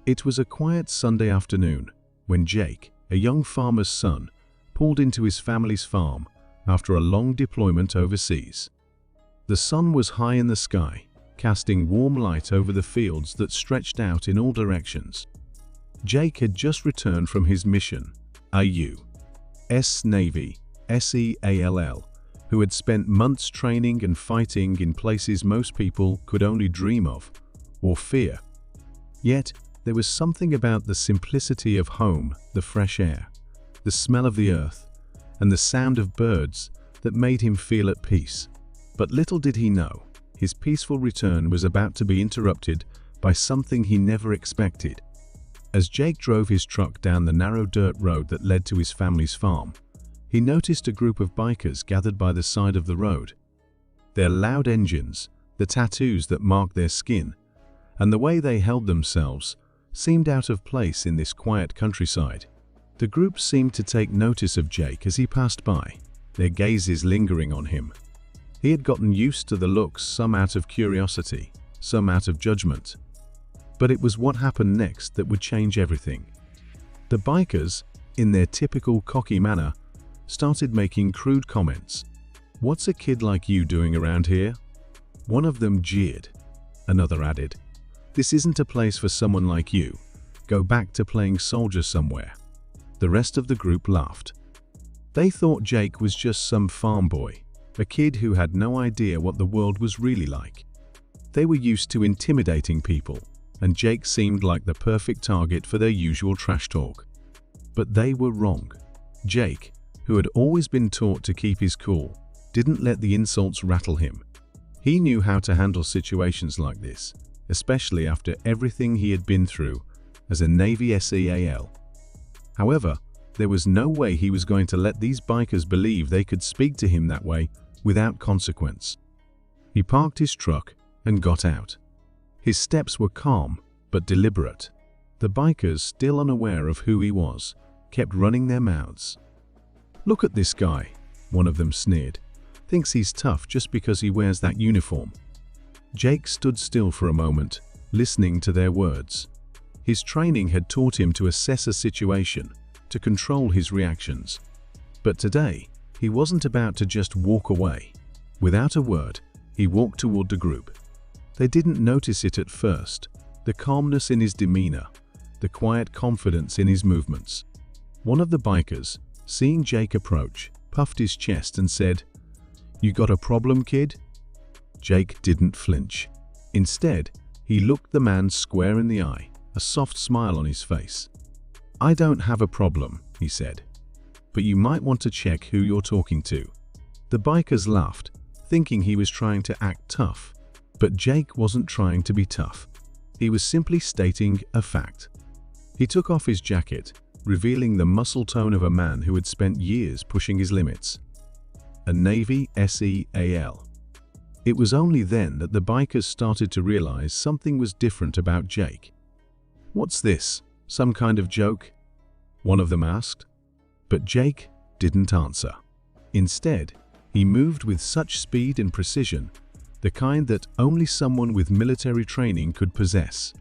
It was a quiet Sunday afternoon when Jake, a young farmer's son, pulled into his family's farm after a long deployment overseas. The sun was high in the sky, casting warm light over the fields that stretched out in all directions. Jake had just returned from his mission, a U.S. Navy SEAL, who had spent months training and fighting in places most people could only dream of or fear. Yet, there was something about the simplicity of home, the fresh air, the smell of the earth, and the sound of birds that made him feel at peace. But little did he know, his peaceful return was about to be interrupted by something he never expected. As Jake drove his truck down the narrow dirt road that led to his family's farm, he noticed a group of bikers gathered by the side of the road. Their loud engines, the tattoos that marked their skin, and the way they held themselves seemed out of place in this quiet countryside. The group seemed to take notice of Jake as he passed by, their gazes lingering on him. He had gotten used to the looks, some out of curiosity, some out of judgment. But it was what happened next that would change everything. The bikers, in their typical cocky manner, started making crude comments. "What's a kid like you doing around here?" One of them jeered. Another added, "This isn't a place for someone like you. Go back to playing soldier somewhere." The rest of the group laughed. They thought Jake was just some farm boy, a kid who had no idea what the world was really like. They were used to intimidating people, and Jake seemed like the perfect target for their usual trash talk. But they were wrong. Jake, who had always been taught to keep his cool, didn't let the insults rattle him. He knew how to handle situations like this, especially after everything he had been through as a Navy SEAL. However, there was no way he was going to let these bikers believe they could speak to him that way without consequence. He parked his truck and got out. His steps were calm but deliberate. The bikers, still unaware of who he was, kept running their mouths. "Look at this guy," one of them sneered. "Thinks he's tough just because he wears that uniform." Jake stood still for a moment, listening to their words. His training had taught him to assess a situation, to control his reactions. But today, he wasn't about to just walk away. Without a word, he walked toward the group. They didn't notice it at first, the calmness in his demeanor, the quiet confidence in his movements. One of the bikers, seeing Jake approach, puffed his chest and said, "You got a problem, kid?" Jake didn't flinch. Instead, he looked the man square in the eye, a soft smile on his face. "I don't have a problem," he said, "but you might want to check who you're talking to." The bikers laughed, thinking he was trying to act tough. But Jake wasn't trying to be tough. He was simply stating a fact. He took off his jacket, revealing the muscle tone of a man who had spent years pushing his limits. A Navy SEAL. It was only then that the bikers started to realize something was different about Jake. "What's this? Some kind of joke?" one of them asked. But Jake didn't answer. Instead, he moved with such speed and precision, the kind that only someone with military training could possess.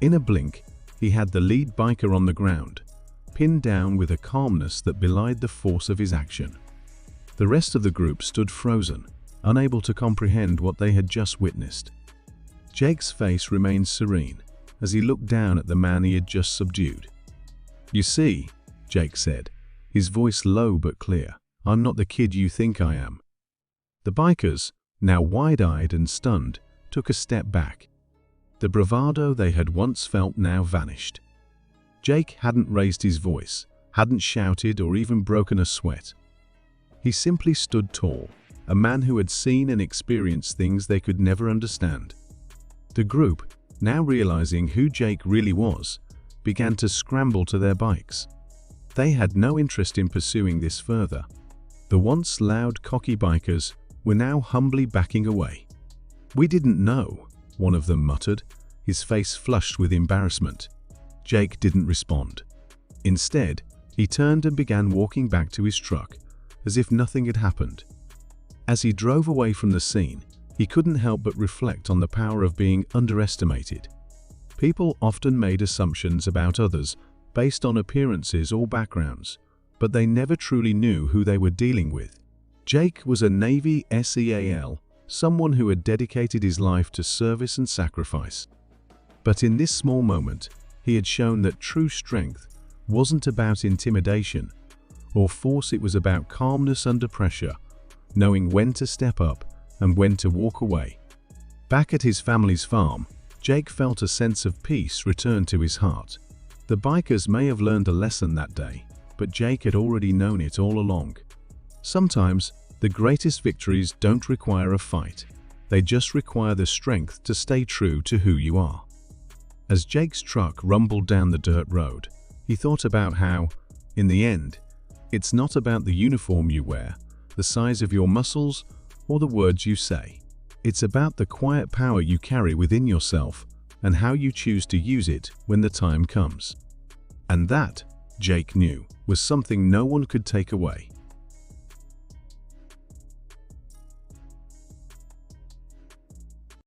In a blink, he had the lead biker on the ground, pinned down with a calmness that belied the force of his action. The rest of the group stood frozen, unable to comprehend what they had just witnessed. Jake's face remained serene as he looked down at the man he had just subdued. "You see," Jake said, his voice low but clear, "I'm not the kid you think I am." The bikers, now wide-eyed and stunned, took a step back. The bravado they had once felt now vanished. Jake hadn't raised his voice, hadn't shouted or even broken a sweat. He simply stood tall, a man who had seen and experienced things they could never understand. The group, now realizing who Jake really was, began to scramble to their bikes. They had no interest in pursuing this further. The once loud, cocky bikers were now humbly backing away. "We didn't know," one of them muttered, his face flushed with embarrassment. Jake didn't respond. Instead, he turned and began walking back to his truck, as if nothing had happened. As he drove away from the scene, he couldn't help but reflect on the power of being underestimated. People often made assumptions about others based on appearances or backgrounds, but they never truly knew who they were dealing with. Jake was a Navy SEAL, someone who had dedicated his life to service and sacrifice. But in this small moment, he had shown that true strength wasn't about intimidation or force, it was about calmness under pressure, knowing when to step up and when to walk away. Back at his family's farm, Jake felt a sense of peace return to his heart. The bikers may have learned a lesson that day, but Jake had already known it all along. Sometimes, the greatest victories don't require a fight. They just require the strength to stay true to who you are. As Jake's truck rumbled down the dirt road, he thought about how, in the end, it's not about the uniform you wear, the size of your muscles, or the words you say. It's about the quiet power you carry within yourself and how you choose to use it when the time comes. And that, Jake knew, was something no one could take away.